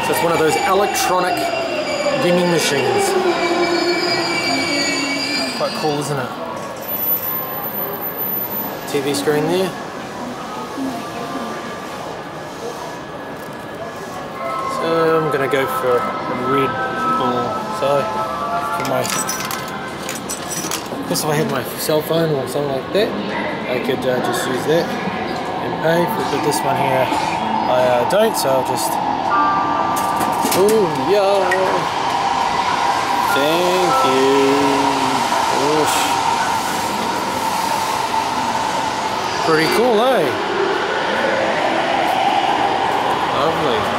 So it's one of those electronic vending machines. Quite cool, isn't it? TV screen there. So I'm gonna go for a Red Bull. So for my, if I had my cell phone or something like that, I could just use that and pay. But this one here, I don't. So I'll just. Oh yeah. Thank you. Whoosh. Pretty cool, eh? Lovely.